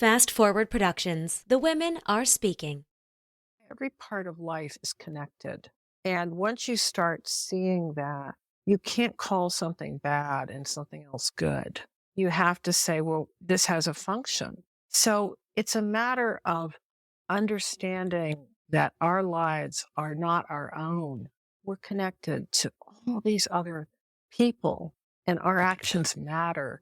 Fast Forward Productions. The women are speaking. Every part of life is connected. And once you start seeing that, you can't call something bad and something else good. You have to say, well, this has a function. So it's a matter of understanding that our lives are not our own. We're connected to all these other people, and our actions matter.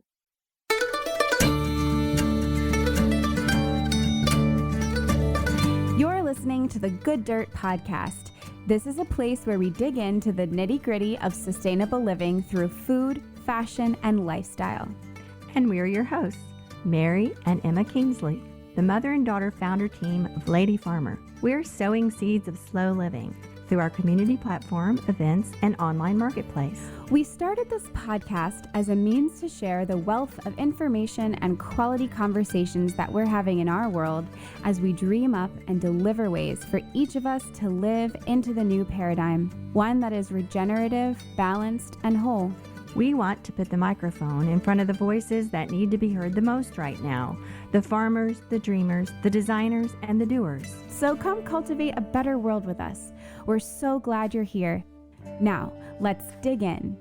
You're listening to the Good Dirt Podcast. This is a place where we dig into the nitty-gritty of sustainable living through food, fashion, and lifestyle. And we're your hosts, Mary and Emma Kingsley, the mother and daughter founder team of Lady Farmer. We're sowing seeds of slow living through our community platform, events, and online marketplace. We started this podcast as a means to share the wealth of information and quality conversations that we're having in our world as we dream up and deliver ways for each of us to live into the new paradigm, one that is regenerative, balanced, and whole. We want to put the microphone in front of the voices that need to be heard the most right now. The farmers, the dreamers, the designers, and the doers. So come cultivate a better world with us. We're so glad you're here. Now, let's dig in.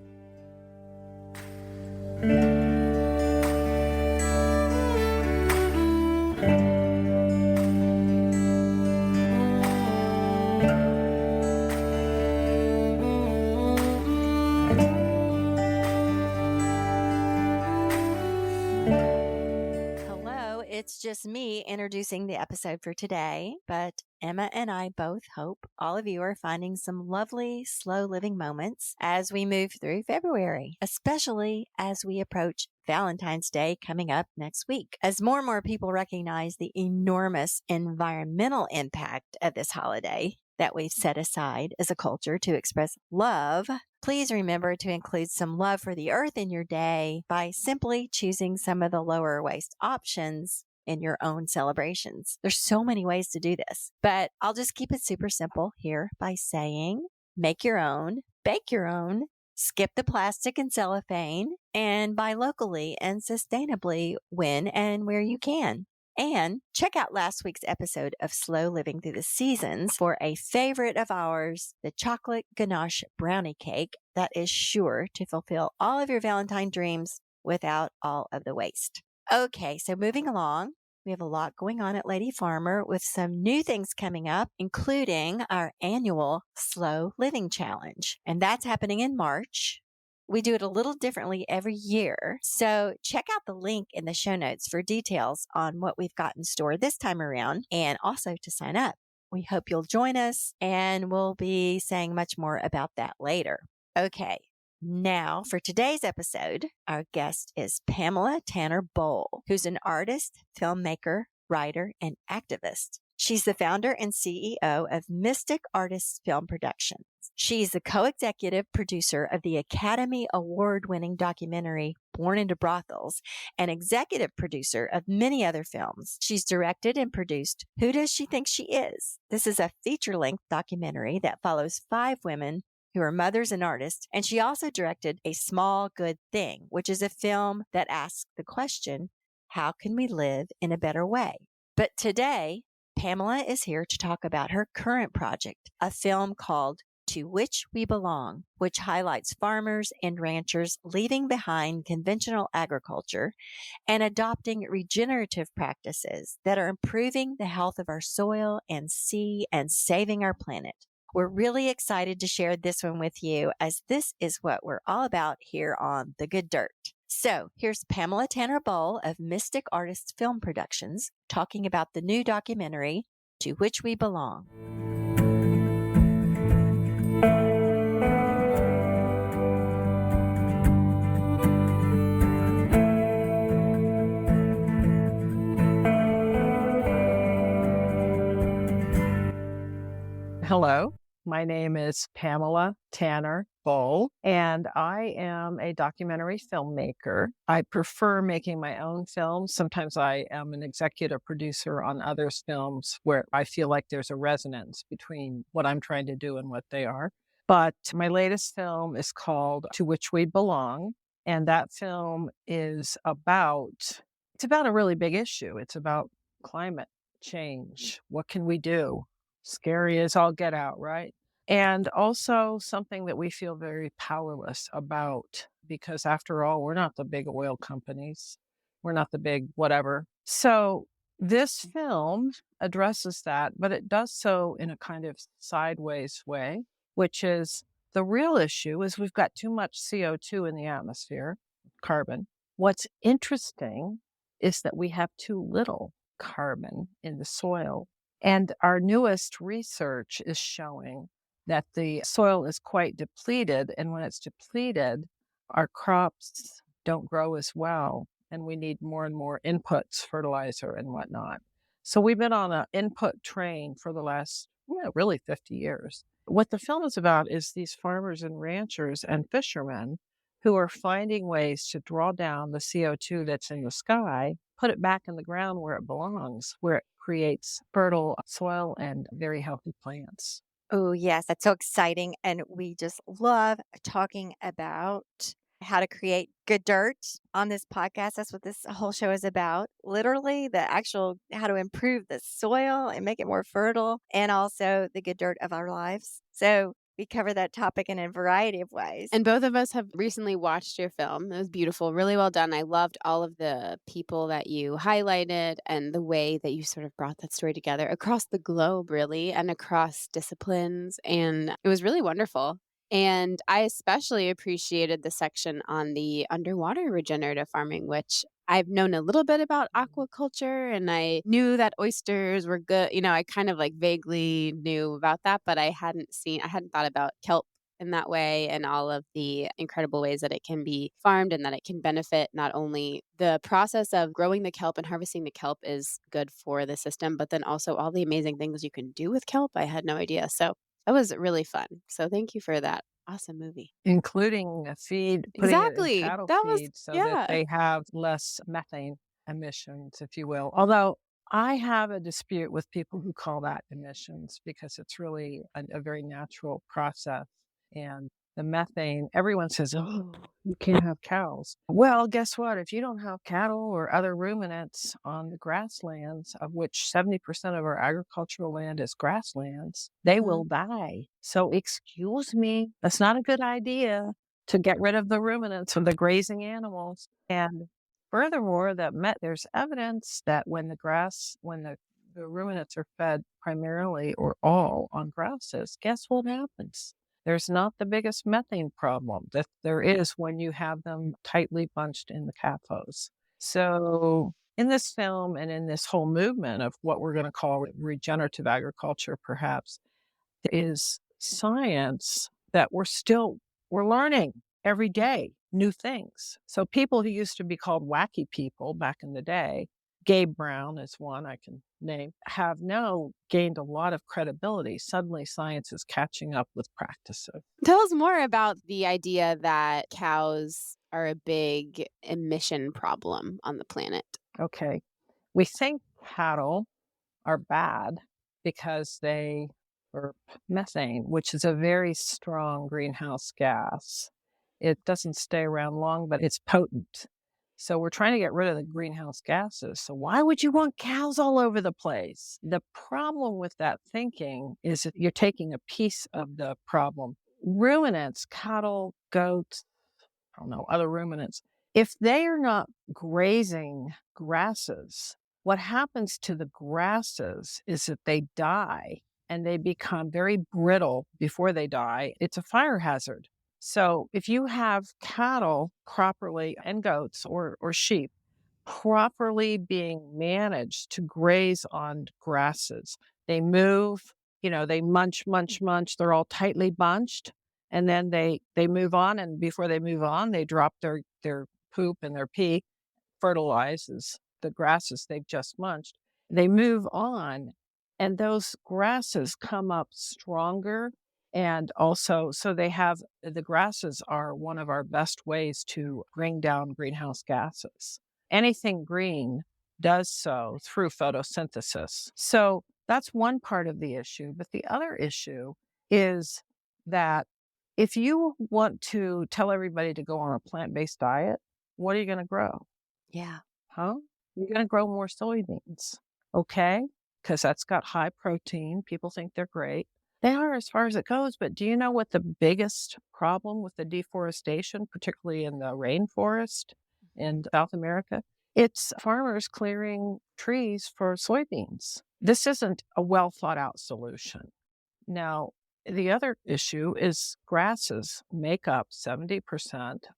It's just me introducing the episode for today, but Emma and I both hope all of you are finding some lovely, slow living moments as we move through February, especially as we approach Valentine's Day coming up next week. As more and more people recognize the enormous environmental impact of this holiday that we've set aside as a culture to express love, please remember to include some love for the earth in your day by simply choosing some of the lower waste options in your own celebrations. There's so many ways to do this, but I'll just keep it super simple here by saying make your own, bake your own, skip the plastic and cellophane, and buy locally and sustainably when and where you can. And check out last week's episode of Slow Living Through the Seasons for a favorite of ours, the chocolate ganache brownie cake that is sure to fulfill all of your Valentine dreams without all of the waste. Okay, so moving along, we have a lot going on at Lady Farmer with some new things coming up, including our annual Slow Living Challenge. And that's happening in March. We do it a little differently every year. So check out the link in the show notes for details on what we've got in store this time around and also to sign up. We hope you'll join us and we'll be saying much more about that later. Okay. Now, for today's episode, our guest is Pamela Tanner Boll, who's an artist, filmmaker, writer, and activist. She's the founder and CEO of Mystic Artists Film Productions. She's the co-executive producer of the Academy Award-winning documentary Born into Brothels and executive producer of many other films. She's directed and produced Who Does She Think She Is? This is a feature-length documentary that follows 5 women who are mothers and artists, and she also directed A Small Good Thing, which is a film that asks the question, how can we live in a better way? But today, Pamela is here to talk about her current project, a film called To Which We Belong, which highlights farmers and ranchers leaving behind conventional agriculture and adopting regenerative practices that are improving the health of our soil and sea and saving our planet. We're really excited to share this one with you as this is what we're all about here on The Good Dirt. So here's Pamela Tanner Boll of Mystic Artists Film Productions talking about the new documentary, To Which We Belong. Hello. My name is Pamela Tanner Boll, and I am a documentary filmmaker. I prefer making my own films. Sometimes I am an executive producer on others' films where I feel like there's a resonance between what I'm trying to do and what they are. But my latest film is called To Which We Belong, and that film is about It's about a really big issue. It's about climate change. What can we do? Scary as all get out, right? And also something that we feel very powerless about because, after all, we're not the big oil companies. We're not the big whatever. So, this film addresses that, but it does so in a kind of sideways way, which is the real issue is we've got too much CO2 in the atmosphere, carbon. What's interesting is that we have too little carbon in the soil. And our newest research is showing that the soil is quite depleted. And when it's depleted, our crops don't grow as well. And we need more and more inputs, fertilizer and whatnot. So we've been on an input train for the last, really 50 years. What the film is about is these farmers and ranchers and fishermen who are finding ways to draw down the CO2 that's in the sky, put it back in the ground where it belongs, where it creates fertile soil and very healthy plants. Oh, yes, that's so exciting. And we just love talking about how to create good dirt on this podcast. That's what this whole show is about. Literally, the actual how to improve the soil and make it more fertile, and also the good dirt of our lives. So we cover that topic in a variety of ways. And both of us have recently watched your film. It was beautiful, really well done. I loved all of the people that you highlighted and the way that you sort of brought that story together across the globe, really, and across disciplines. And it was really wonderful. And I especially appreciated the section on the underwater regenerative farming, which I've known a little bit about aquaculture and I knew that oysters were good. I kind of like vaguely knew about that, but I hadn't thought about kelp in that way and all of the incredible ways that it can be farmed and that it can benefit not only the process of growing the kelp and harvesting the kelp is good for the system, but then also all the amazing things you can do with kelp. I had no idea. So that was really fun. So thank you for that awesome movie. Including a feed, putting it in Exactly. cattle That was, feed so that yeah. they have less methane emissions, if you will. Although I have a dispute with people who call that emissions because it's really a very natural process. And the methane, everyone says, oh, you can't have cows. Well, guess what? If you don't have cattle or other ruminants on the grasslands, of which 70% of our agricultural land is grasslands, they will die. So, excuse me, that's not a good idea to get rid of the ruminants or the grazing animals. And furthermore, there's evidence that when the ruminants are fed primarily or all on grasses, guess what happens? There's not the biggest methane problem that there is when you have them tightly bunched in the CAFOs. So in this film and in this whole movement of what we're going to call regenerative agriculture, perhaps, is science that we're learning every day new things. So people who used to be called wacky people back in the day, Gabe Brown is one I can name, have now gained a lot of credibility. Suddenly science is catching up with practices. Tell us more about the idea that cows are a big emission problem on the planet. Okay. We think cattle are bad because they burp methane, which is a very strong greenhouse gas. It doesn't stay around long, but it's potent. So we're trying to get rid of the greenhouse gases. So why would you want cows all over the place? The problem with that thinking is that you're taking a piece of the problem. Ruminants, cattle, goats, I don't know, other ruminants, if they are not grazing grasses, what happens to the grasses is that they die and they become very brittle before they die. It's a fire hazard. So if you have cattle properly and goats or sheep properly being managed to graze on grasses, they move, they munch, they're all tightly bunched. And then they move on. And before they move on, they drop their poop and their pee, fertilizes the grasses they've just munched. They move on. And those grasses come up stronger. And also, so the grasses are one of our best ways to bring down greenhouse gases. Anything green does so through photosynthesis. So that's one part of the issue. But the other issue is that if you want to tell everybody to go on a plant-based diet, what are you going to grow? Yeah. Huh? You're going to grow more soybeans. Okay? Because that's got high protein. People think they're great. They are as far as it goes. But do you know what the biggest problem with the deforestation, particularly in the rainforest in South America? It's farmers clearing trees for soybeans. This isn't a well thought out solution. Now, the other issue is grasses make up 70%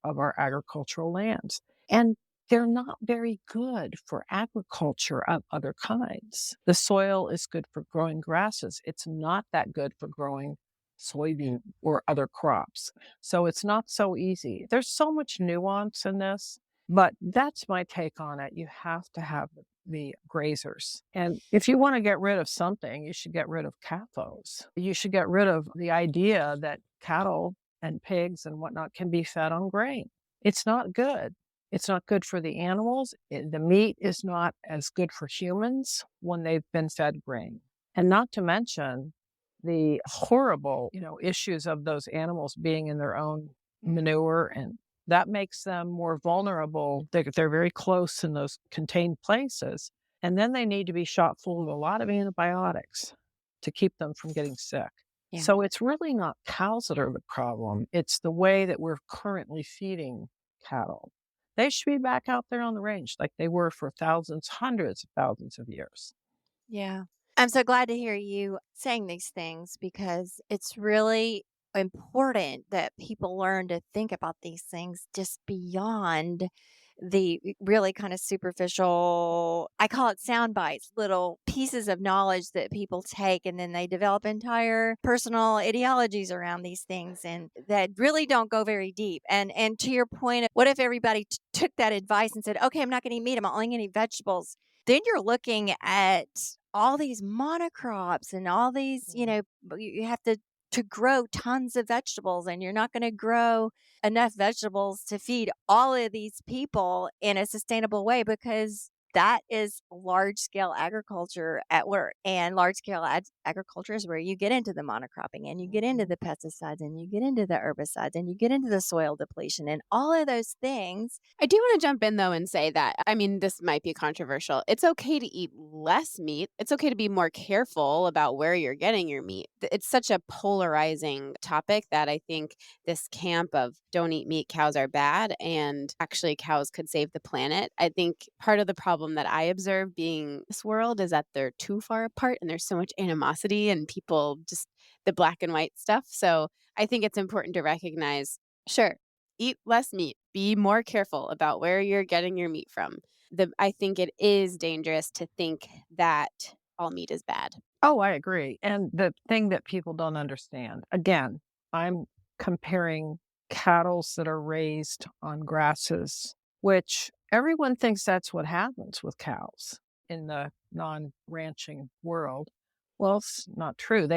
of our agricultural lands, and they're not very good for agriculture of other kinds. The soil is good for growing grasses. It's not that good for growing soybean or other crops. So it's not so easy. There's so much nuance in this, but that's my take on it. You have to have the grazers. And if you want to get rid of something, you should get rid of CAFOs. You should get rid of the idea that cattle and pigs and whatnot can be fed on grain. It's not good. It's not good for the animals. The meat is not as good for humans when they've been fed grain. And not to mention the horrible, issues of those animals being in their own manure, and that makes them more vulnerable. They're very close in those contained places. And then they need to be shot full of a lot of antibiotics to keep them from getting sick. Yeah. So it's really not cows that are the problem. It's the way that we're currently feeding cattle. They should be back out there on the range like they were for thousands, hundreds of thousands of years. Yeah. I'm so glad to hear you saying these things because it's really important that people learn to think about these things just beyond the really kind of superficial, I call it sound bites, little pieces of knowledge that people take and then they develop entire personal ideologies around these things and that really don't go very deep. And to your point, what if everybody took that advice and said, okay, I'm not going to eat meat, I'm only going to eat vegetables? Then you're looking at all these monocrops and all these, you have to grow tons of vegetables and you're not going to grow enough vegetables to feed all of these people in a sustainable way because that is large scale agriculture at work. And large scale agriculture is where you get into the monocropping and you get into the pesticides and you get into the herbicides and you get into the soil depletion and all of those things. I do want to jump in though and say that, I mean, this might be controversial. It's okay to eat less meat. It's okay to be more careful about where you're getting your meat. It's such a polarizing topic that I think this camp of don't eat meat, cows are bad, and actually cows could save the planet. I think part of the problem that I observe being this world is that they're too far apart and there's so much animosity and people just the black and white stuff. So I think it's important to recognize, sure, eat less meat, be more careful about where you're getting your meat from. I think it is dangerous to think that all meat is bad. Oh, I agree. And the thing that people don't understand, again, I'm comparing cattle that are raised on grasses, which everyone thinks that's what happens with cows in the non-ranching world. Well, it's not true.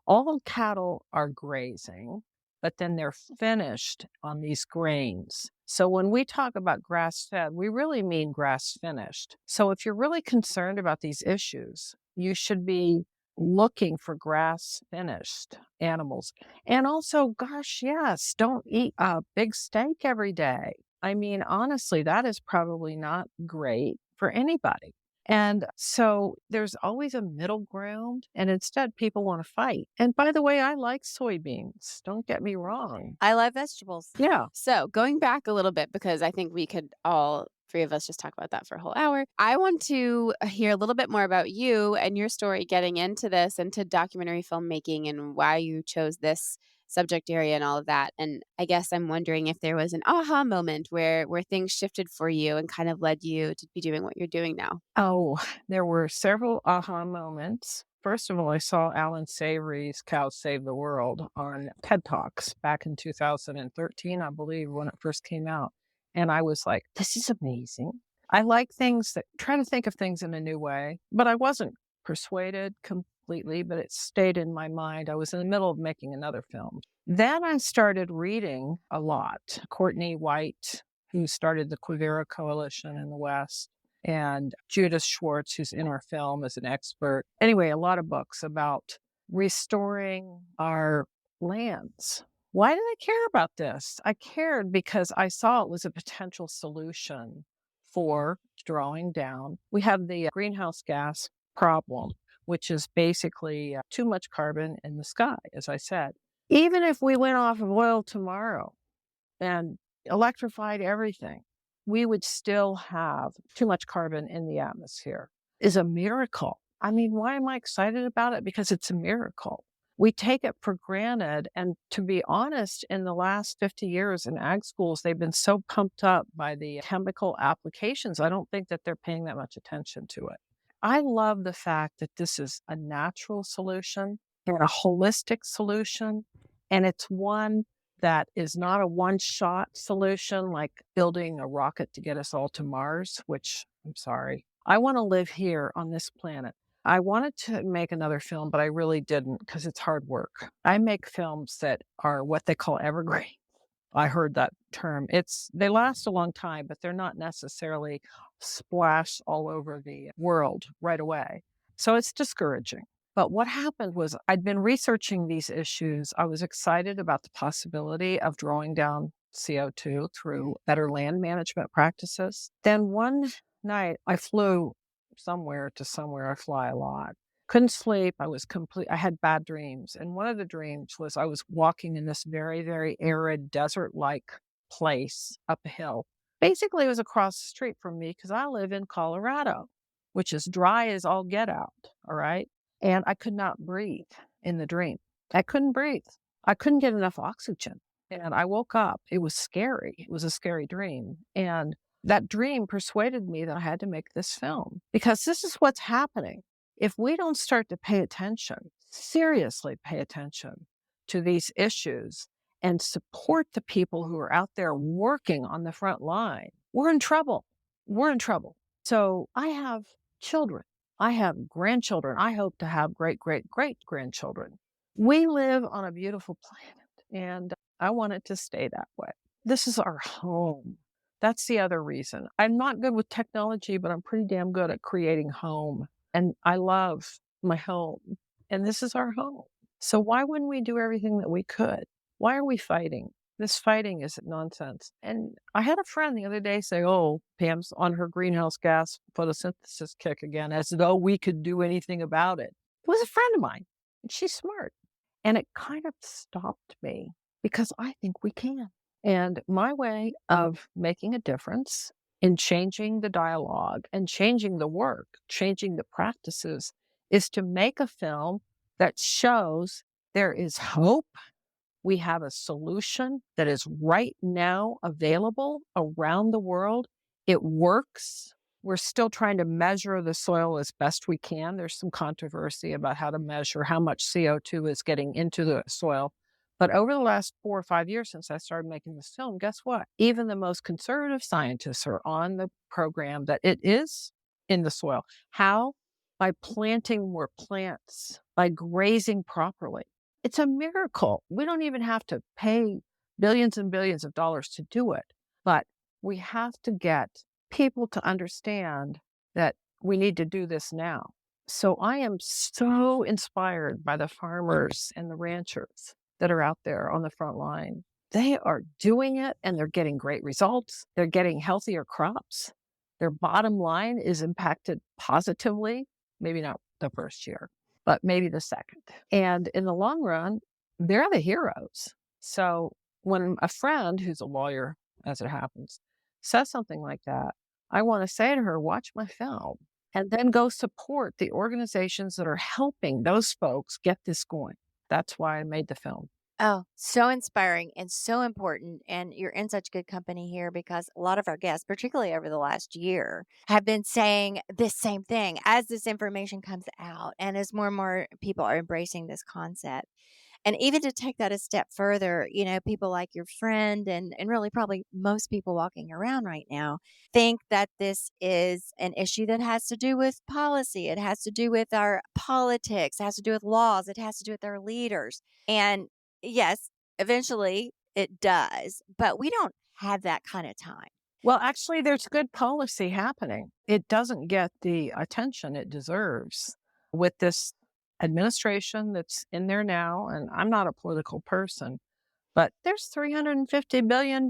All cattle are grazing, but then they're finished on these grains. So when we talk about grass-fed, we really mean grass-finished. So if you're really concerned about these issues, you should be looking for grass finished animals. And also, gosh, yes, don't eat a big steak every day. I mean, honestly, that is probably not great for anybody. And so there's always a middle ground, and instead people want to fight. And by the way, I like soybeans. Don't get me wrong. I love vegetables. Yeah. So going back a little bit, because I think we could all three of us just talk about that for a whole hour. I want to hear a little bit more about you and your story getting into this, into documentary filmmaking and why you chose this subject area and all of that. And I guess I'm wondering if there was an aha moment where things shifted for you and kind of led you to be doing what you're doing now. Oh, there were several aha moments. First of all, I saw Alan Savory's Cows Save the World on TED Talks back in 2013, I believe, when it first came out. And I was like, this is amazing. I like things that try to think of things in a new way, but I wasn't persuaded completely, but it stayed in my mind. I was in the middle of making another film. Then I started reading a lot. Courtney White, who started the Quivira Coalition in the West, and Judith Schwartz, who's in our film as an expert. Anyway, a lot of books about restoring our lands. Why did I care about this? I cared because I saw it was a potential solution for drawing down. We have the greenhouse gas problem, which is basically too much carbon in the sky, as I said. Even if we went off of oil tomorrow and electrified everything, we would still have too much carbon in the atmosphere. Is a miracle. I mean, why am I excited about it? Because it's a miracle. We take it for granted. And to be honest, in the last 50 years in ag schools, they've been so pumped up by the chemical applications. I don't think that they're paying that much attention to it. I love the fact that this is a natural solution and a holistic solution. And it's one that is not a one-shot solution like building a rocket to get us all to Mars, which I'm sorry. I want to live here on this planet. I wanted to make another film, but I really didn't because it's hard work. I make films that are what they call evergreen. I heard that term. They last a long time, but they're not necessarily splash all over the world right away. So it's discouraging. But what happened was I'd been researching these issues. I was excited about the possibility of drawing down CO2 through better land management practices. Then one night I flew somewhere to somewhere. I fly a lot. Couldn't sleep. I had bad dreams. And one of the dreams was I was walking in this very, very arid desert-like place up a hill. Basically, it was across the street from me because I live in Colorado, which is dry as all get out. All right. And I could not breathe in the dream. I couldn't breathe. I couldn't get enough oxygen. And I woke up. It was scary. It was a scary dream. And that dream persuaded me that I had to make this film because this is what's happening. If we don't start to pay attention, seriously pay attention to these issues and support the people who are out there working on the front line, we're in trouble. We're in trouble. So I have children. I have grandchildren. I hope to have great, great, great grandchildren. We live on a beautiful planet, and I want it to stay that way. This is our home. That's the other reason. I'm not good with technology, but I'm pretty damn good at creating home. And I love my home. And this is our home. So why wouldn't we do everything that we could? Why are we fighting? This fighting is nonsense. And I had a friend the other day say, oh, Pam's on her greenhouse gas photosynthesis kick again, as though we could do anything about it. It was a friend of mine, and she's smart. And it kind of stopped me because I think we can. And my way of making a difference in changing the dialogue and changing the work, changing the practices, is to make a film that shows there is hope. We have a solution that is right now available around the world. It works. We're still trying to measure the soil as best we can. There's some controversy about how to measure how much CO2 is getting into the soil. But over the last 4 or 5 years since I started making this film, guess what? Even the most conservative scientists are on the program that it is in the soil. How? By planting more plants, by grazing properly. It's a miracle. We don't even have to pay billions and billions of dollars to do it. But we have to get people to understand that we need to do this now. So I am so inspired by the farmers and the ranchers that are out there on the front line. They are doing it and they're getting great results. They're getting healthier crops. Their bottom line is impacted positively, maybe not the first year, but maybe the second. And in the long run, they're the heroes. So when a friend who's a lawyer, as it happens, says something like that, I want to say to her, watch my film and then go support the organizations that are helping those folks get this going. That's why I made the film. Oh, so inspiring and so important. And you're in such good company here because a lot of our guests, particularly over the last year, have been saying this same thing as this information comes out and as more and more people are embracing this concept. And even to take that a step further, people like your friend and really probably most people walking around right now think that this is an issue that has to do with policy. It has to do with our politics. It has to do with laws. It has to do with our leaders. And yes, eventually it does, but we don't have that kind of time. Well, actually, there's good policy happening. It doesn't get the attention it deserves with this administration that's in there now. And I'm not a political person, But there's $350 billion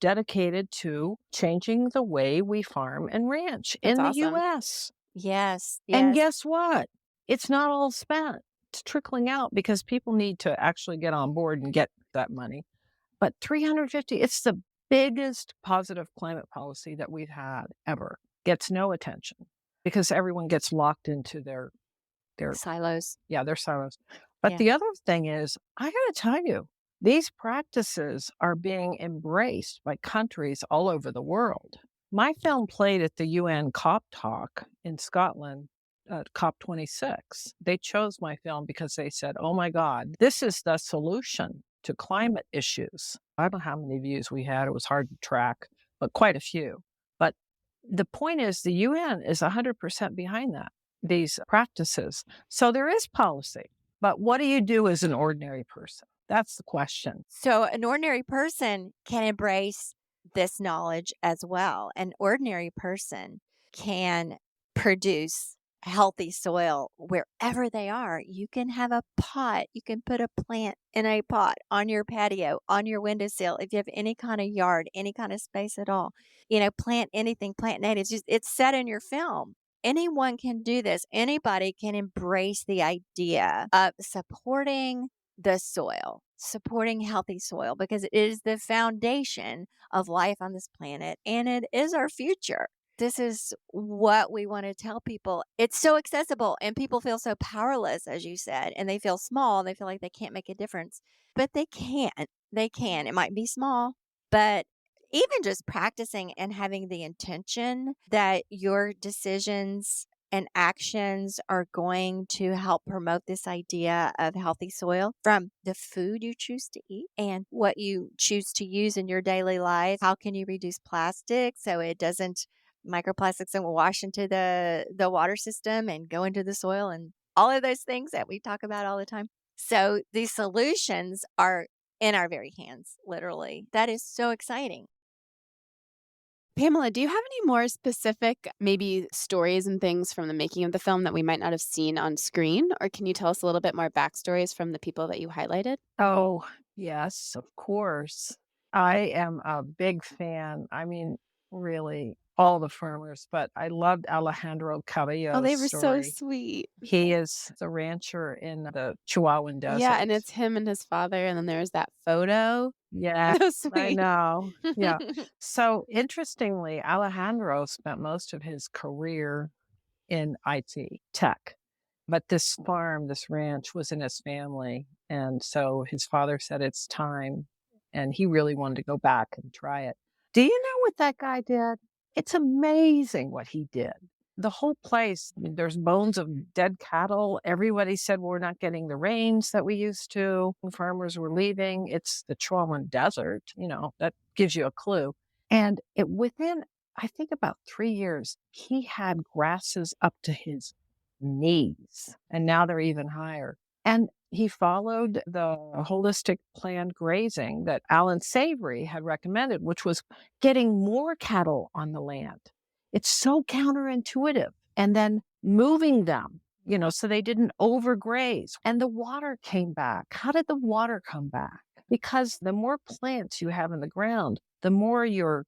dedicated to changing the way we farm and ranch That's in the awesome. U.S. Yes. And Yes. guess what? It's not all spent. It's trickling out because people need to actually get on board and get that money. But 350, it's the biggest positive climate policy that we've had ever. Gets no attention because everyone gets locked into their Silos. their silos. But Yeah. the other thing is, I got to tell you, these practices are being embraced by countries all over the world. My film played at the UN COP talk in Scotland, COP26. They chose my film because they said, oh my God, this is the solution to climate issues. I don't know how many views we had. It was hard to track, but quite a few. But the point is, the UN is 100% behind that, these practices. So there is policy. But what do you do as an ordinary person? That's the question. So an ordinary person can embrace this knowledge as well. An ordinary person can produce healthy soil wherever they are. You can have a pot. You can put a plant in a pot on your patio, on your windowsill. If you have any kind of yard, any kind of space at all, plant anything, plant natives. It's set in your film. Anyone can do this. Anybody can embrace the idea of supporting the soil, supporting healthy soil, because it is the foundation of life on this planet and it is our future. This is what we want to tell people. It's so accessible and people feel so powerless, as you said, and they feel small. They feel like they can't make a difference, but they can. They can. It might be small, but even just practicing and having the intention that your decisions and actions are going to help promote this idea of healthy soil, from the food you choose to eat and what you choose to use in your daily life. How can you reduce plastic so it doesn't, microplastics don't wash into the water system and go into the soil, and all of those things that we talk about all the time. So these solutions are in our very hands, literally. That is so exciting. Pamela, do you have any more specific, maybe stories and things from the making of the film that we might not have seen on screen? Or can you tell us a little bit more backstories from the people that you highlighted? Oh, yes, of course. I am a big fan. I mean, really, all the farmers, but I loved Alejandro Oh, Carrillo's they were so story. sweet. He is the rancher in the Chihuahuan Desert. Yeah, and it's him and his father, and then there's that photo. Yeah, So I sweet. know. Yeah. So interestingly, Alejandro spent most of his career in IT tech. But this farm, this ranch was in his family. And so his father said it's time. And he really wanted to go back and try it. Do you know what that guy did? It's amazing what he did. The whole place, I mean, there's bones of dead cattle. Everybody said, we're not getting the rains that we used to. Farmers were leaving. It's the Chihuahuan Desert. That gives you a clue. And within, I think, about 3 years, he had grasses up to his knees, and now they're even higher. And he followed the holistic planned grazing that Alan Savory had recommended, which was getting more cattle on the land. It's so counterintuitive. And then moving them, so they didn't overgraze. And the water came back. How did the water come back? Because the more plants you have in the ground, the more your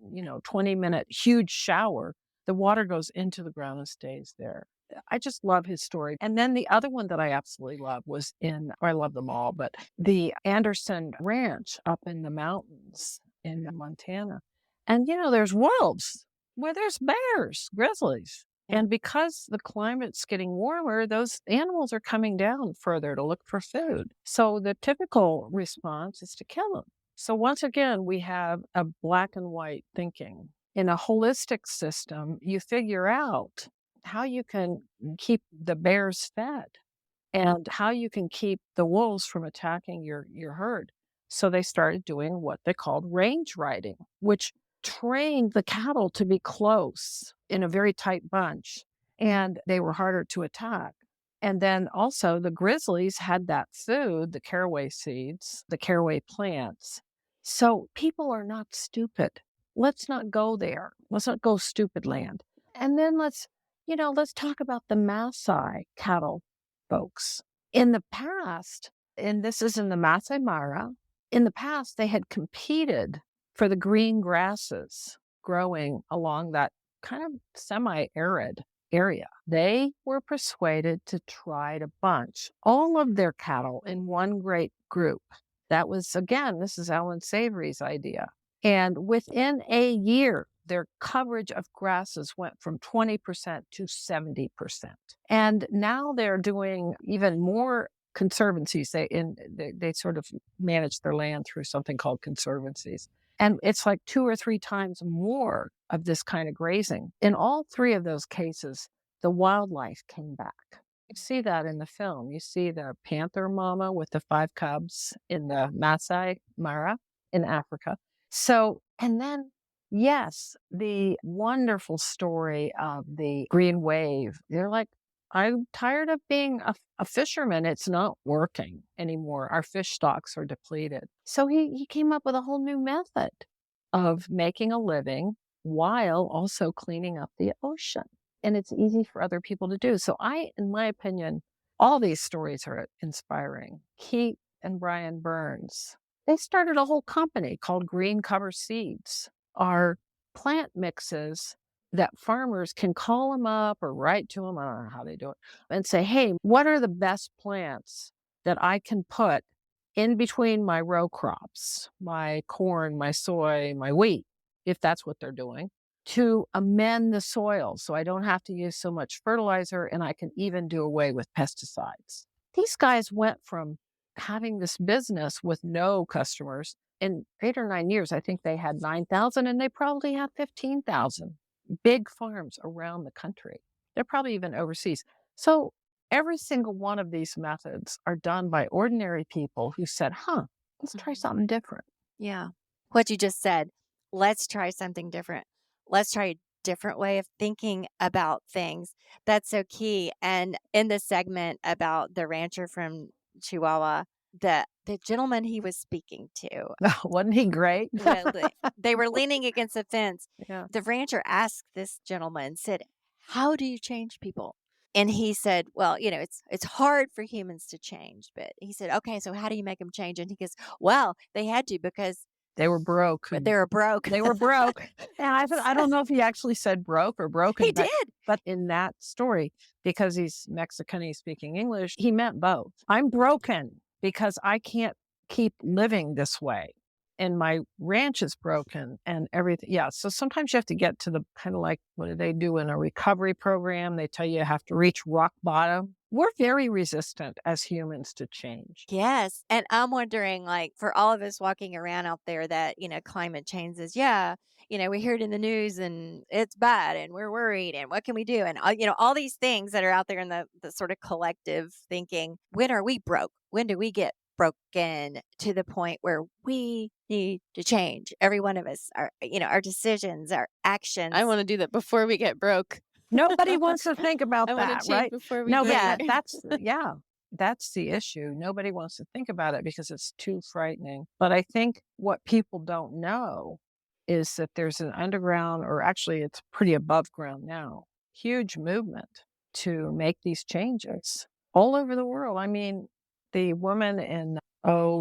20-minute huge shower, the water goes into the ground and stays there. I just love his story. And then the other one that I absolutely love was I love them all, but the Anderson Ranch up in the mountains in Montana. And, there's wolves where there's bears, grizzlies. And because the climate's getting warmer, those animals are coming down further to look for food. So the typical response is to kill them. So once again, we have a black and white thinking. In a holistic system, you figure out how you can keep the bears fed and how you can keep the wolves from attacking your herd. So they started doing what they called range riding, which trained the cattle to be close in a very tight bunch, and they were harder to attack. And then also the grizzlies had that food, the caraway seeds, the caraway plants. So people are not stupid. Let's not go there. Let's not go stupid land. And then let's talk about the Maasai cattle folks. In the past, and this is in the Masai Mara, in the past, they had competed for the green grasses growing along that kind of semi-arid area. They were persuaded to try to bunch all of their cattle in one great group. That was, again, this is Ellen Savory's idea. And within a year, their coverage of grasses went from 20% to 70%. And now they're doing even more conservancies. They sort of manage their land through something called conservancies. And it's like 2 or 3 times more of this kind of grazing. In all 3 of those cases, the wildlife came back. You see that in the film. You see the panther mama with the 5 cubs in the Masai Mara in Africa. So, and then, yes, the wonderful story of the green wave. They're like, I'm tired of being a fisherman. It's not working anymore. Our fish stocks are depleted. So he came up with a whole new method of making a living while also cleaning up the ocean. And it's easy for other people to do. So in my opinion, all these stories are inspiring. Keith and Brian Burns, they started a whole company called Green Cover Seeds, are plant mixes that farmers can call them up or write to them, I don't know how they do it, and say, hey, what are the best plants that I can put in between my row crops, my corn, my soy, my wheat, if that's what they're doing, to amend the soil so I don't have to use so much fertilizer and I can even do away with pesticides. These guys went from having this business with no customers. In 8 or 9 years, I think they had 9,000 and they probably have 15,000 big farms around the country. They're probably even overseas. So every single one of these methods are done by ordinary people who said, let's try something different. Yeah. What you just said, let's try something different. Let's try a different way of thinking about things. That's so key. And in the segment about the rancher from Chihuahua, the gentleman he was speaking to, Wasn't he great? they were leaning against the fence. Yeah. The rancher asked this gentleman, said, how do you change people? And he said, well, it's hard for humans to change. But he said, okay, so how do you make them change? And he goes, well, they had to because they were broke. But they were broke. They were broke. And I don't know if he actually said broke or broken. He did. But in that story, because he's Mexican, he's speaking English, he meant both. I'm broken because I can't keep living this way. And my ranch is broken and everything. Yeah. So sometimes you have to get to the kind of like, what do they do in a recovery program? They tell you have to reach rock bottom. We're very resistant as humans to change. Yes. And I'm wondering, like, for all of us walking around out there that, climate change is, we hear it in the news and it's bad and we're worried and what can we do? And, all these things that are out there in the sort of collective thinking, when are we broke? When do we get broken to the point where we need to change? Every one of us, our decisions, our actions. I want to do that before we get broke. Nobody wants to think about that, right? Before we No, get but that's the issue. Nobody wants to think about it because it's too frightening. But I think what people don't know is that there's an underground, or actually it's pretty above ground now, huge movement to make these changes all over the world. I mean, the woman in,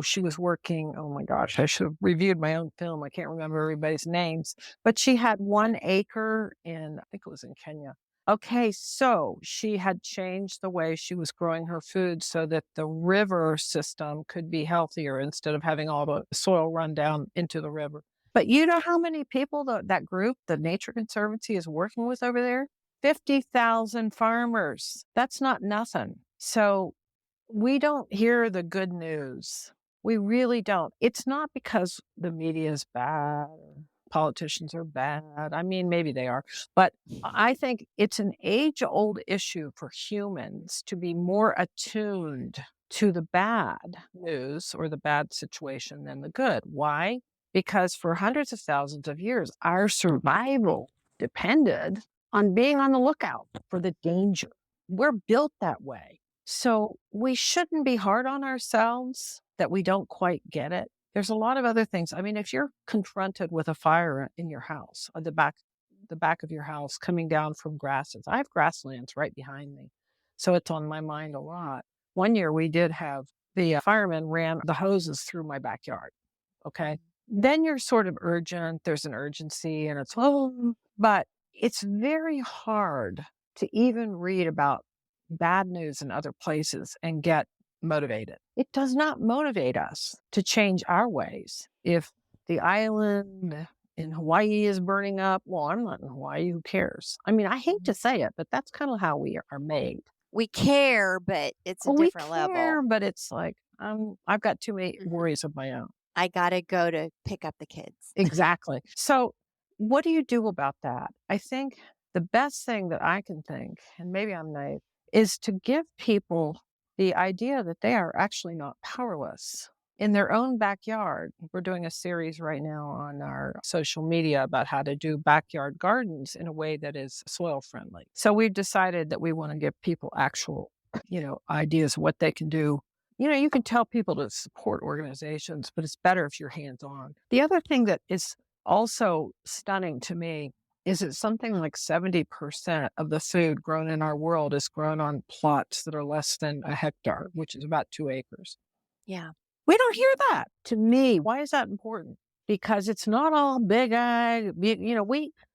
she was working, oh my gosh, I should have reviewed my own film. I can't remember everybody's names, but she had 1 acre in, I think it was in Kenya. Okay, so she had changed the way she was growing her food so that the river system could be healthier instead of having all the soil run down into the river. But you know how many people that group, the Nature Conservancy, is working with over there? 50,000 farmers. That's not nothing. So we don't hear the good news. We really don't. It's not because the media is bad or politicians are bad. I mean, maybe they are. But I think it's an age-old issue for humans to be more attuned to the bad news or the bad situation than the good. Why? Because for hundreds of thousands of years, our survival depended on being on the lookout for the danger. We're built that way. So we shouldn't be hard on ourselves that we don't quite get it. There's a lot of other things. I mean, if you're confronted with a fire in your house, or the back of your house coming down from grasses, I have grasslands right behind me. So it's on my mind a lot. One year we did have the firemen ran the hoses through my backyard. Okay. Then you're sort of urgent. There's an urgency and it's, oh, but it's very hard to even read about bad news in other places and get motivated. It does not motivate us to change our ways. If the island in Hawaii is burning up, well, I'm not in Hawaii. Who cares? I mean, I hate to say it, but that's kind of how we are made. We care, but it's a We different care, level. but it's like, I've got too many Mhm. worries of my own. I got to go to pick up the kids. Exactly. So, what do you do about that? I think the best thing that I can think, and maybe I'm naive, is to give people the idea that they are actually not powerless in their own backyard. We're doing a series right now on our social media about how to do backyard gardens in a way that is soil friendly. So, we've decided that we want to give people actual, ideas of what they can do. You can tell people to support organizations, but it's better if you're hands on. The other thing that is also stunning to me is that something like 70% of the food grown in our world is grown on plots that are less than a hectare, which is about 2 acres. Yeah. We don't hear that. To me, why is that important? Because it's not all big ag.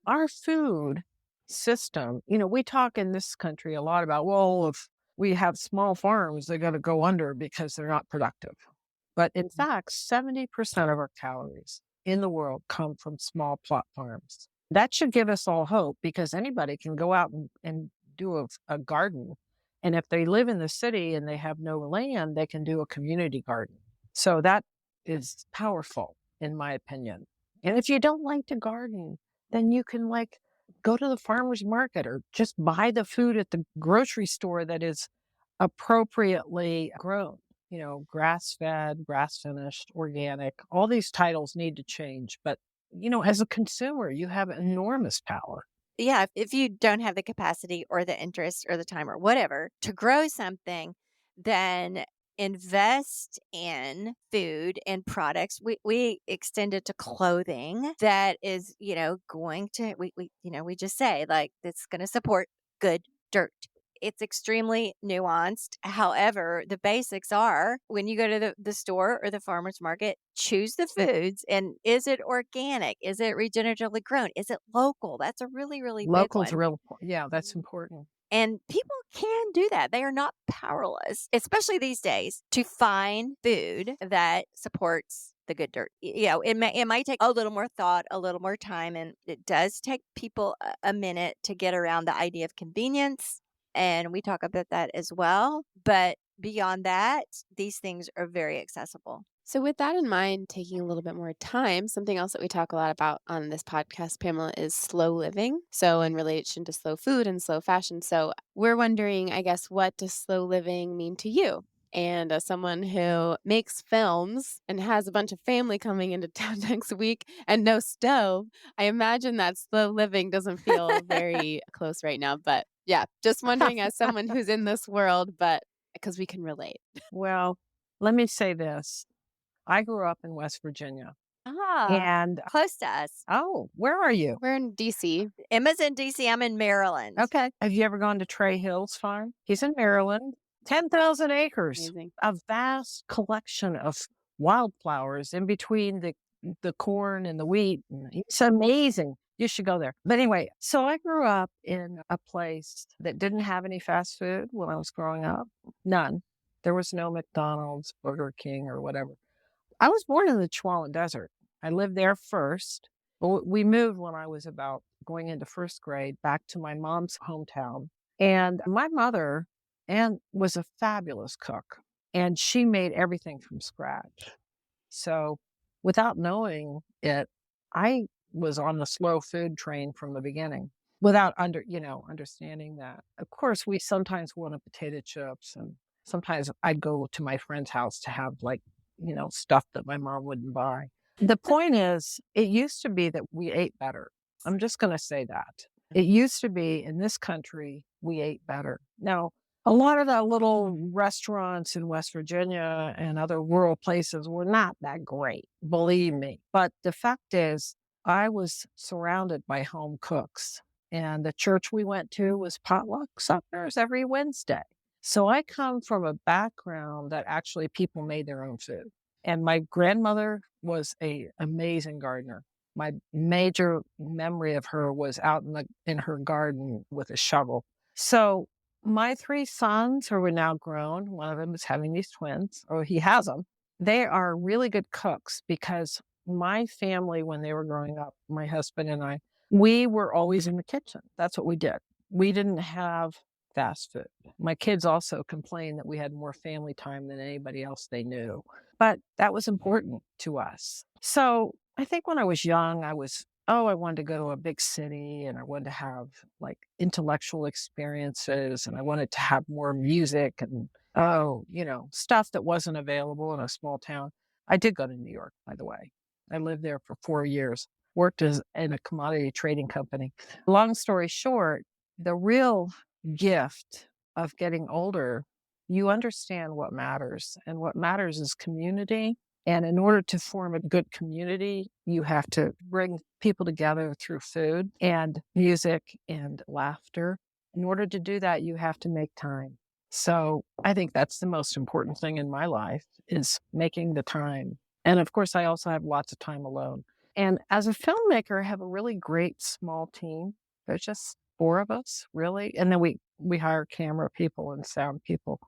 Our food system, we talk in this country a lot about, well, if we have small farms, they got to go under because they're not productive. But in fact, 70% of our calories in the world come from small plot farms. That should give us all hope because anybody can go out and do a garden. And if they live in the city and they have no land, they can do a community garden. So that is powerful, in my opinion. And if you don't like to garden, then you can go to the farmer's market or just buy the food at the grocery store that is appropriately grown. Grass fed, grass finished, organic. All these titles need to change. But, as a consumer, you have enormous power. Yeah. If you don't have the capacity or the interest or the time or whatever to grow something, then invest in food and products. We extend it to clothing that is, going to, we just say like, it's going to support good dirt. It's extremely nuanced. However, the basics are when you go to the store or the farmer's market, choose the foods. And is it organic? Is it regeneratively grown? Is it local? That's a really, really big Local's one. yeah, that's important. And people can do that. They are not powerless, especially these days, to find food that supports the good dirt. It might take a little more thought, a little more time, and it does take people a minute to get around the idea of convenience. And we talk about that as well. But beyond that, these things are very accessible. So, with that in mind, taking a little bit more time, something else that we talk a lot about on this podcast, Pamela, is slow living. So, in relation to slow food and slow fashion. So, we're wondering, I guess, what does slow living mean to you? And as someone who makes films and has a bunch of family coming into town next week and no stove, I imagine that slow living doesn't feel very close right now. But yeah, just wondering as someone who's in this world, but because we can relate. Well, let me say this. I grew up in West Virginia. Ah, And, close to us. where are you? We're in DC. Emma's in DC. I'm in Maryland. Okay. Have you ever gone to Trey Hill's farm? He's in Maryland. 10,000 acres, Amazing. a vast collection of wildflowers in between the corn and the wheat. It's amazing. You should go there. But anyway, so I grew up in a place that didn't have any fast food when I was growing up. None. There was no McDonald's, Burger King, or whatever. I was born in the Chihuahuan Desert. I lived there first. But we moved when I was about going into first grade back to my mom's hometown. And my mother was a fabulous cook, and she made everything from scratch. So without knowing it, I was on the slow food train from the beginning without understanding that. Of course, we sometimes wanted potato chips, and sometimes I'd go to my friend's house to have stuff that my mom wouldn't buy. The point is, it used to be that we ate better. I'm just going to say that. It used to be in this country, we ate better. Now, a lot of the little restaurants in West Virginia and other rural places were not that great, believe me. But the fact is, I was surrounded by home cooks. And the church we went to was potluck suppers every Wednesday. So I come from a background that actually people made their own food. And my grandmother was a amazing gardener. My major memory of her was out in her garden with a shovel. So my three sons, who are now grown, one of them is having these twins, or he has them. They are really good cooks because my family, when they were growing up, my husband and I, we were always in the kitchen. That's what we did. We didn't have fast food. My kids also complained that we had more family time than anybody else they knew, but that was important to us. So I think when I was young, I wanted to go to a big city and I wanted to have like intellectual experiences and I wanted to have more music and, stuff that wasn't available in a small town. I did go to New York, by the way. I lived there for 4 years, worked in a commodity trading company. Long story short, the real gift of getting older, you understand what matters. And what matters is community. And in order to form a good community, you have to bring people together through food and music and laughter. In order to do that, you have to make time. So I think that's the most important thing in my life is making the time. And of course, I also have lots of time alone. And as a filmmaker, I have a really great small team. There's just 4 of us, really. And then we hire camera people and sound people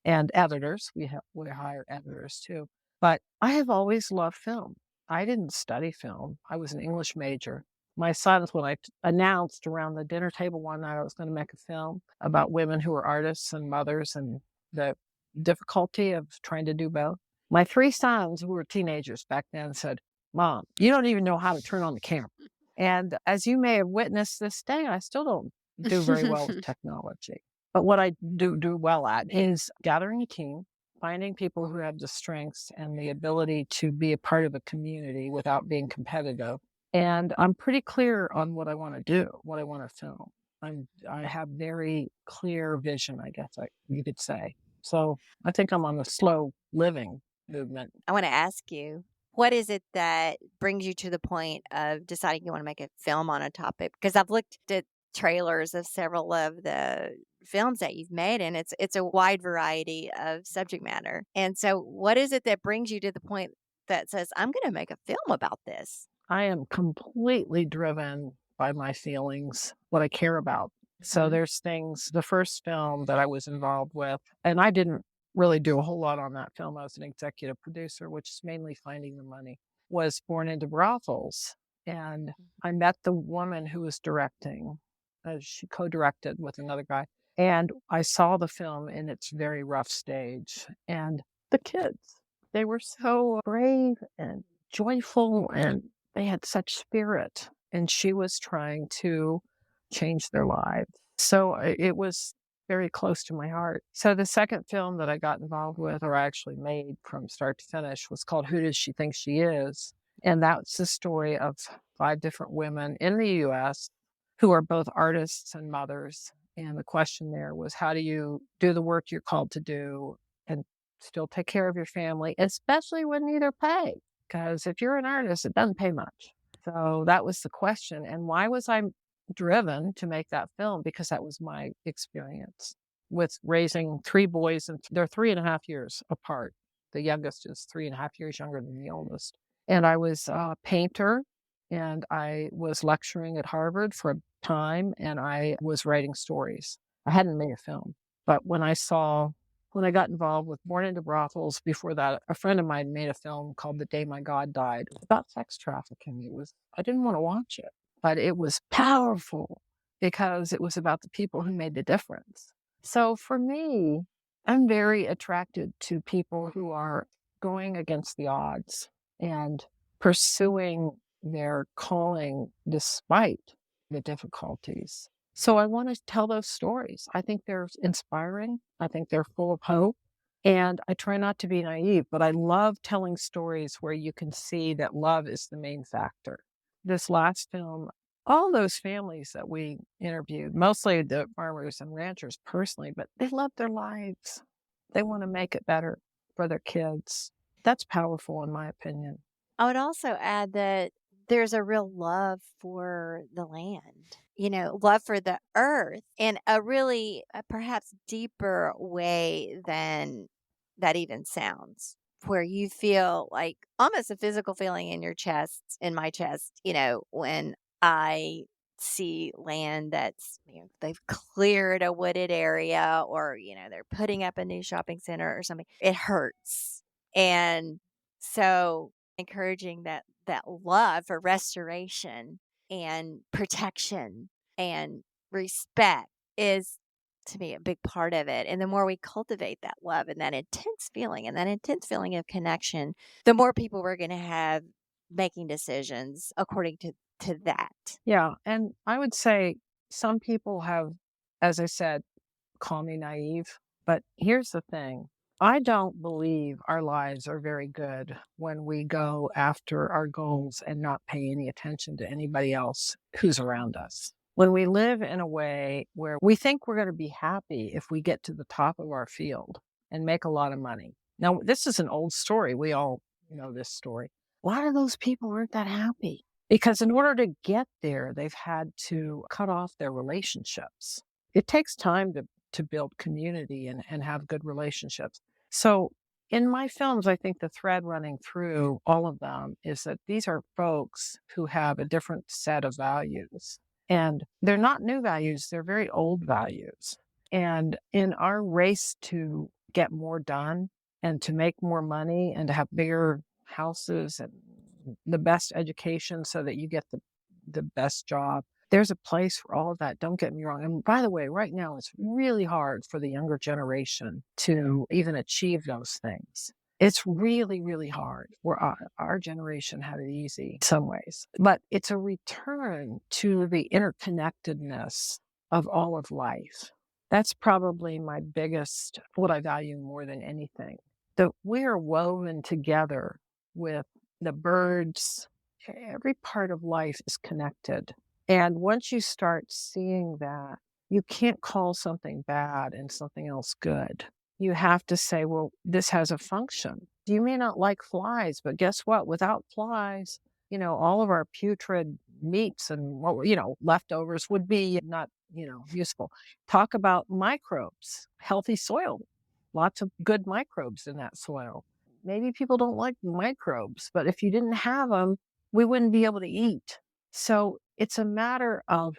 and editors. We hire editors too. But I have always loved film. I didn't study film. I was an English major. My sons, when I announced around the dinner table one night I was going to make a film about women who were artists and mothers and the difficulty of trying to do both. My 3 sons, who were teenagers back then, said, "Mom, you don't even know how to turn on the camera." And as you may have witnessed this day, I still don't do very well with technology. But what I do well at is gathering a team, finding people who have the strengths and the ability to be a part of a community without being competitive. And I'm pretty clear on what I want to do, what I want to film. I have very clear vision, I guess you could say. So I think I'm on the slow living movement. I want to ask you, what is it that brings you to the point of deciding you want to make a film on a topic? Because I've looked at trailers of several of the films that you've made, and it's a wide variety of subject matter. And so, what is it that brings you to the point that says, "I'm going to make a film about this"? I am completely driven by my feelings, what I care about. So Mhm. there's things, the first film that I was involved with, and I didn't really do a whole lot on that film. I was an executive producer, which is mainly finding the money, was Born into Brothels. And I met the woman who was directing. She co-directed with another guy. And I saw the film in its very rough stage. And the kids, they were so brave and joyful and they had such spirit. And she was trying to change their lives. So it was very close to my heart. So the second film that I got involved with, or I actually made from start to finish, was called Who Does She Think She Is? And that's the story of 5 different women in the US who are both artists and mothers. And the question there was, how do you do the work you're called to do and still take care of your family, especially when neither pay? Because if you're an artist, it doesn't pay much. So that was the question. And why was I driven to make that film? Because that was my experience with raising 3 boys, and they're 3.5 years apart. The youngest is 3.5 years younger than the oldest. And I was a painter and I was lecturing at Harvard for a time and I was writing stories. I hadn't made a film, but when I got involved with Born into Brothels, before that, a friend of mine made a film called The Day My God Died about sex trafficking. I didn't want to watch it, but it was powerful because it was about the people who made the difference. So for me, I'm very attracted to people who are going against the odds and pursuing their calling despite the difficulties. So I want to tell those stories. I think they're inspiring. I think they're full of hope. And I try not to be naive, but I love telling stories where you can see that love is the main factor. This last film, all those families that we interviewed, mostly the farmers and ranchers personally, but they love their lives. They want to make it better for their kids. That's powerful, in my opinion. I would also add that there's a real love for the land, love for the earth in a really perhaps deeper way than that even sounds, where you feel like almost a physical feeling in your chest, in my chest, when I see land that's, they've cleared a wooded area, or, they're putting up a new shopping center or something. It hurts. And so encouraging that love for restoration and protection and respect is, to me, a big part of it. And the more we cultivate that love and that intense feeling of connection, the more people we're going to have making decisions according to that. Yeah. And I would say some people have, as I said, call me naive, but here's the thing. I don't believe our lives are very good when we go after our goals and not pay any attention to anybody else who's around us. When we live in a way where we think we're going to be happy if we get to the top of our field and make a lot of money. Now, this is an old story. We all know this story. A lot of those people aren't that happy because in order to get there, they've had to cut off their relationships. It takes time to build community and have good relationships. So in my films, I think the thread running through all of them is that these are folks who have a different set of values. And they're not new values, they're very old values. And in our race to get more done and to make more money and to have bigger houses and the best education so that you get the best job, there's a place for all of that. Don't get me wrong. And by the way, right now, it's really hard for the younger generation to even achieve those things. It's really, really hard. Our generation had it easy in some ways, but it's a return to the interconnectedness of all of life. That's probably my biggest, what I value more than anything, that we are woven together with the birds. Every part of life is connected. And once you start seeing that, you can't call something bad and something else good. You have to say, well, this has a function. You may not like flies, but guess what? Without flies, all of our putrid meats and leftovers would be not, useful. Talk about microbes, healthy soil, lots of good microbes in that soil. Maybe people don't like microbes, but if you didn't have them, we wouldn't be able to eat. So it's a matter of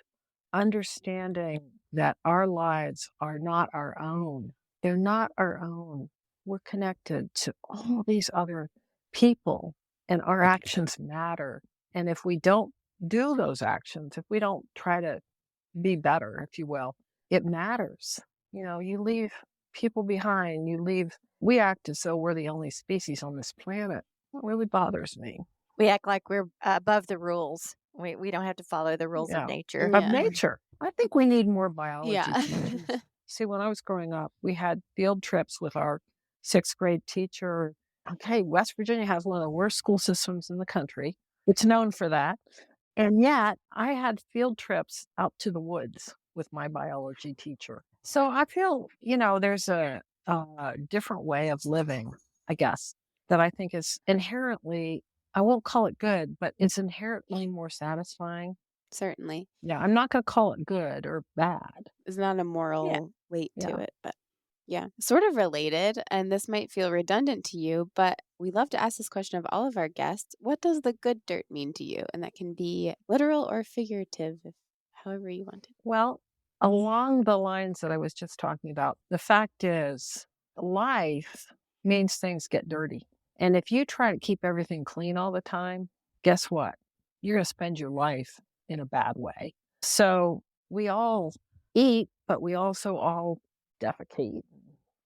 understanding that our lives are not our own. They're not our own. We're connected to all these other people, and our actions matter. And if we don't do those actions, if we don't try to be better, if you will, it matters. You leave people behind, we act as though we're the only species on this planet. It really bothers me. We act like we're above the rules. We don't have to follow the rules of nature. Of nature. I think we need more biology Yeah. teachers. See, when I was growing up, we had field trips with our 6th grade teacher. Okay, West Virginia has one of the worst school systems in the country. It's known for that. And yet I had field trips out to the woods with my biology teacher. So I feel, there's a different way of living, I guess, that I think is inherently, I won't call it good, but it's inherently more satisfying. Certainly. Yeah, I'm not going to call it good or bad. There's not a moral weight to Yeah. it, but yeah, sort of related. And this might feel redundant to you, but we love to ask this question of all of our guests. What does the good dirt mean to you? And that can be literal or figurative, however you want it. Well, along the lines that I was just talking about, the fact is life means things get dirty. And if you try to keep everything clean all the time, guess what? You're going to spend your life in a bad way. So we all eat, but we also all defecate,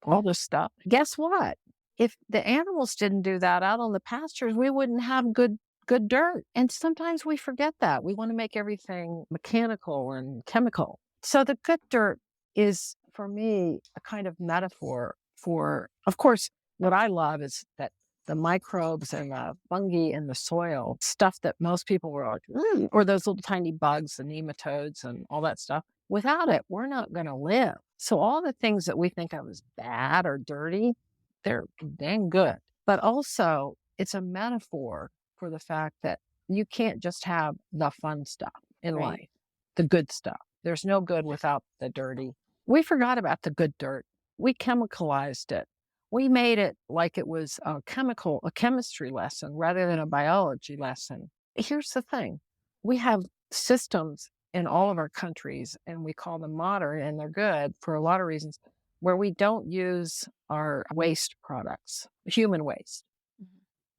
all this stuff. Guess what? If the animals didn't do that out on the pastures, we wouldn't have good dirt. And sometimes we forget that. We want to make everything mechanical and chemical. So the good dirt is, for me, a kind of metaphor for, of course, what I love is that the microbes and the fungi in the soil, stuff that most people were like, or those little tiny bugs, the nematodes and all that stuff. Without it, we're not going to live. So all the things that we think of as bad or dirty, they're dang good. But also, it's a metaphor for the fact that You can't just have the fun stuff in Right. life, the good stuff. There's no good without the dirty. We forgot about the good dirt. We chemicalized it. We made it like it was a chemistry lesson rather than a biology lesson. Here's the thing. We have systems in all of our countries, and we call them modern, and they're good for a lot of reasons, where we don't use our waste products, human waste.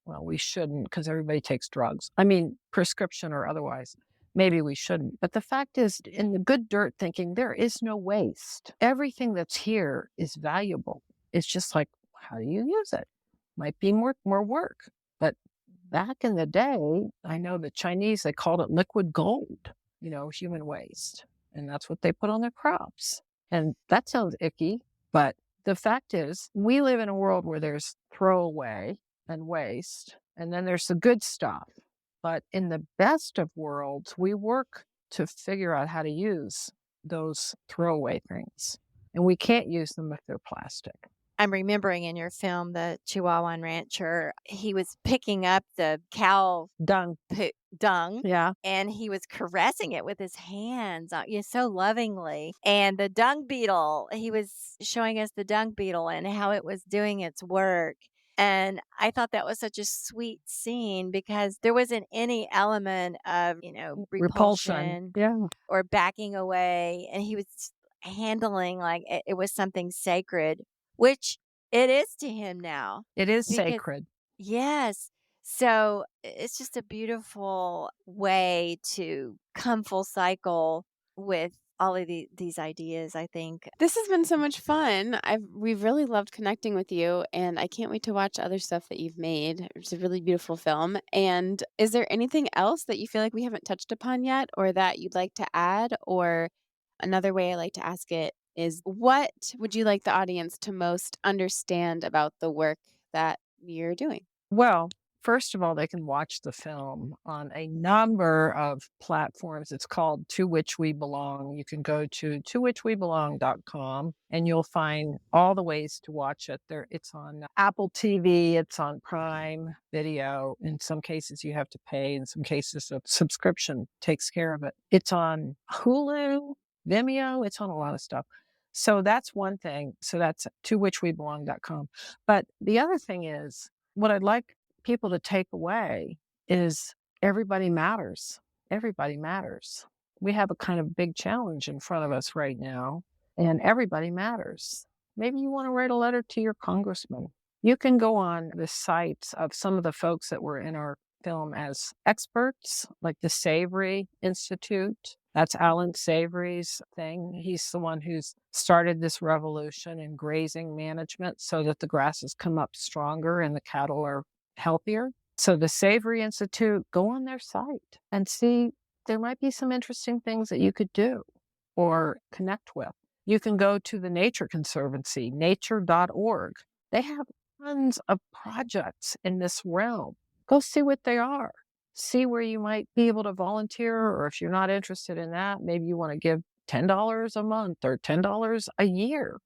Well, we shouldn't because everybody takes drugs. I mean, prescription or otherwise. Maybe we shouldn't. But the fact is, in the good dirt thinking, there is no waste. Everything that's here is valuable. It's just like, how do you use it? Might be more work. But back in the day, I know the Chinese, they called it liquid gold, human waste. And that's what they put on their crops. And that sounds icky. But the fact is, we live in a world where there's throwaway and waste, and then there's the good stuff. But in the best of worlds, we work to figure out how to use those throwaway things. And we can't use them if they're plastic. I'm remembering in your film, the Chihuahuan rancher, he was picking up the cow Dung. dung Yeah. and he was caressing it with his hands, so lovingly. And the dung beetle, he was showing us the dung beetle and how it was doing its work. And I thought that was such a sweet scene because there wasn't any element of, repulsion Yeah. or backing away. And he was handling like it was something sacred, which it is to him now. It is Because- sacred. Yes. So it's just a beautiful way to come full cycle with all of these ideas, I think. This has been so much fun. We've really loved connecting with you, and I can't wait to watch other stuff that you've made. It's a really beautiful film. And is there anything else that you feel like we haven't touched upon yet, or that you'd like to add? Or another way I like to ask it is, what would you like the audience to most understand about the work that you're doing? Well, first of all, they can watch the film on a number of platforms. It's called To Which We Belong. You can go to towhicwebelong.com and you'll find all the ways to watch it. It's on Apple TV, it's on Prime Video. In some cases, you have to pay. In some cases, a subscription takes care of it. It's on Hulu, Vimeo. It's on a lot of stuff. So that's one thing. So that's towhicwebelong.com. But the other thing is, what I'd like people to take away is everybody matters. Everybody matters. We have a kind of big challenge in front of us right now, and everybody matters. Maybe you want to write a letter to your congressman. You can go on the sites of some of the folks that were in our film as experts, like the Savory Institute. That's Alan Savory's thing. He's the one who's started this revolution in grazing management so that the grasses come up stronger and the cattle are healthier. So the Savory Institute, go on their site and see, there might be some interesting things that you could do or connect with. You can go to the Nature Conservancy, nature.org. They have tons of projects in this realm. Go see what they are. See where you might be able to volunteer, or if you're not interested in that, maybe you want to give $10 a month or $10 a year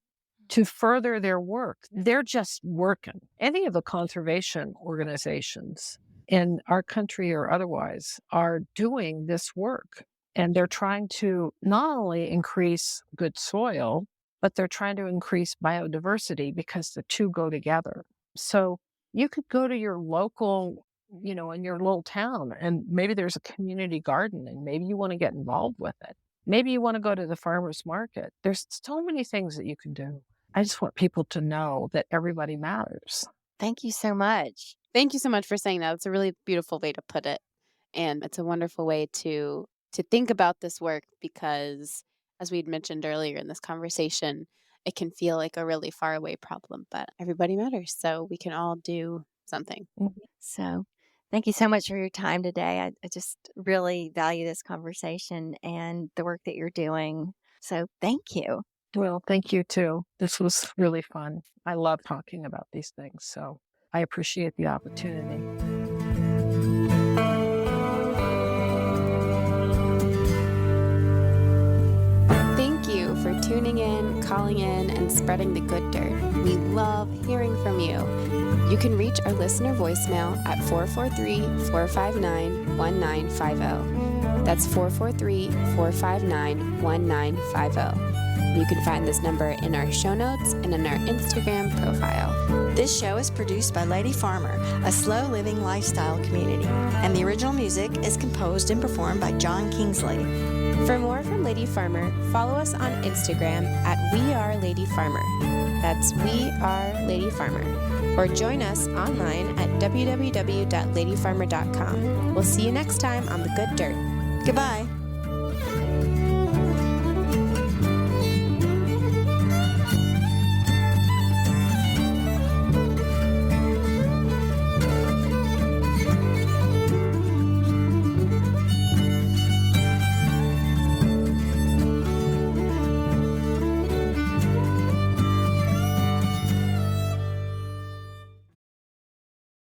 to further their work. They're just working. Any of the conservation organizations in our country or otherwise are doing this work. And they're trying to not only increase good soil, but they're trying to increase biodiversity because the two go together. So you could go to your local, in your little town, and maybe there's a community garden and maybe you want to get involved with it. Maybe you want to go to the farmer's market. There's so many things that you can do. I just want people to know that everybody matters. Thank you so much. Thank you so much for saying that. It's a really beautiful way to put it. And it's a wonderful way to think about this work because, as we'd mentioned earlier in this conversation, it can feel like a really far away problem, but everybody matters. So we can all do something. So thank you so much for your time today. I just really value this conversation and the work that you're doing. So thank you. Well, thank you too. This was really fun. I love talking about these things. So I appreciate the opportunity. Thank you for tuning in, calling in, and spreading the good dirt. We love hearing from you. You can reach our listener voicemail at 443-459-1950. That's 443-459-1950. You can find this number in our show notes and in our Instagram profile. This show is produced by Lady Farmer, a slow living lifestyle community, and the original music is composed and performed by John Kingsley. For more from Lady Farmer, follow us on Instagram at We Are Lady Farmer. That's We Are Lady Farmer. Or join us online at www.ladyfarmer.com. We'll see you next time on The Good Dirt. Goodbye.